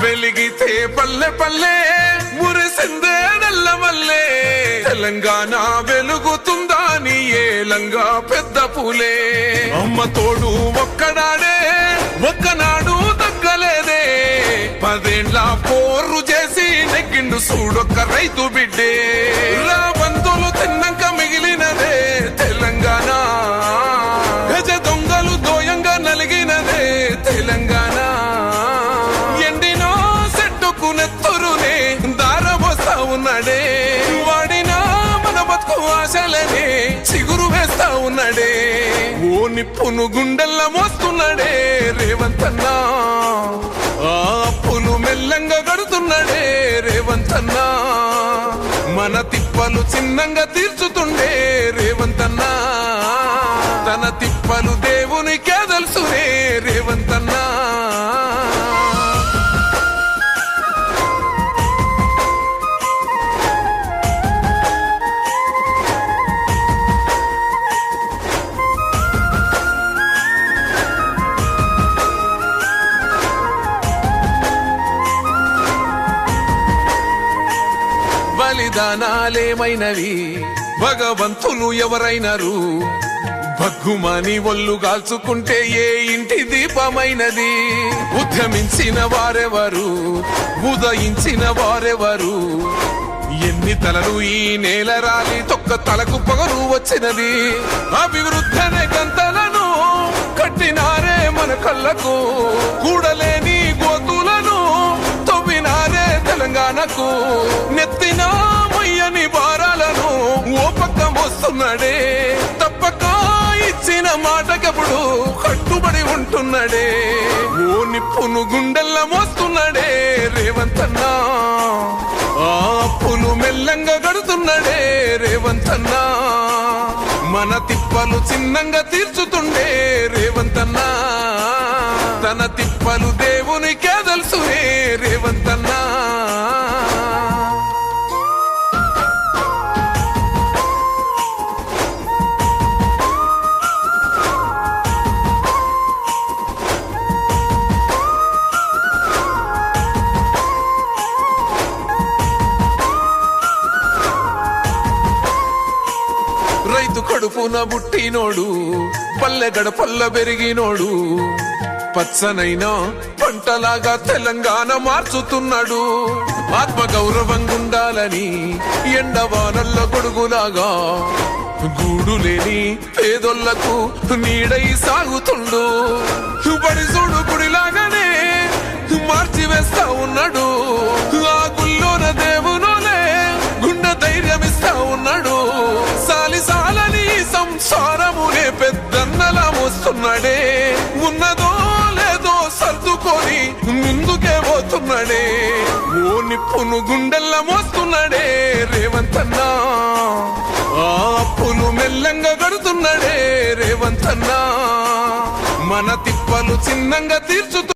వెలిగితే పల్లె పల్లె మురిసిందే నల్లమల్లే తెలంగాణ వెలుగుతుందా నీ ఏలంగా పెద్ద పూలే అమ్మ తోడు ఒక్కడాడే ఒక్కనాడు తగ్గలేదే 10 ఏళ్ల పోరు చేసి నెగ్గిండు చూడొక్క రైతు బిడ్డే రా బంధువులు తిన్నాక మిగిలినదే తెలంగాణ గజ దొంగలు దోయంగా నలిగినదే తెలంగాణ ఎండినో సెట్టుకు నెత్తురునే దారబోస్తా ఉన్నాడే వాడినా మన బతుకు ఆశలనే చిగురు వేస్తా ఉన్నాడే ఓ నిప్పును గుండెల్ల మోస్తున్నాడే రేవంతన్నా ఆ అప్పులు మెల్లంగా గడుతున్నాడే రేవంతన్నా మన తిప్పలు చిన్నంగా తీర్చుతుండే రేవంతన్నా తన తిప్పలు దేవునికే తెలుసునే రేవంతన్నా బలిదానాలేమైనవి భగవంతులు ఎవరైనరు భగ్గుమని ఒళ్ళు గాల్చుకుంటే ఏ ఇంటి దీపమైనది ఉద్యమించిన వారెవరు ఉదయించిన వారెవరు ఎన్ని తలలు ఈ నేల రాలి తొక్క తలకు పొగరు వచ్చినది అభివృద్ధనే గంతలను కట్టినారే మన కళ్ళకు కూడలేని గోతులను తవ్వినారే తెలంగాణకు నెత్తిన మొయ్యని భారాలను ఓ పక్క మోస్తున్నాడే తప్పక ఇచ్చిన మాటకప్పుడు కట్టుబడి ఉంటున్నాడే ఓ నిప్పును గుండెల్ల మోస్తున్నాడే రేవంతన్నా ఆ అప్పులు మెల్లంగా గడుతున్నాడే రేవంతన్నా మన తిప్పలు చిన్నంగా తీర్చుతుండే రేవంతన్నా తన తిప్పలు దేవునికే తెలుసునే రేవంతన్నా రైతు కడుపున బుట్టినోడు పల్లె గడపల్ల పెరిగినోడు పచ్చనైనా పంటలాగా తెలంగాణ మార్చుతున్నాడు ఆత్మ గౌరవంగుండాలని ఎండవానల్ల గొడుగులాగా గూడు లేని పేదోళ్లకు నీడై సాగుతుండు బడి చూడు గుడిలాగానే మార్చి వేస్తా ఉన్నాడు ఆ గుల్లోన దేవునోలే గుండె ధైర్యం ఇస్తా ఉన్నాడు సాలిసాలని సంసారమునే పెద్దన్నలా మోస్తున్నాడే ఉన్నదో లేదో సర్దుకొని ముందుకే పోతున్నాడే ఓ నిప్పును గుండెల్ల మోస్తున్నాడే రేవంతన్నా ఆ అప్పులు మెల్లంగా గడుతున్నాడే రేవంతన్నా మన తిప్పలు చిన్నంగా తీర్చుతూ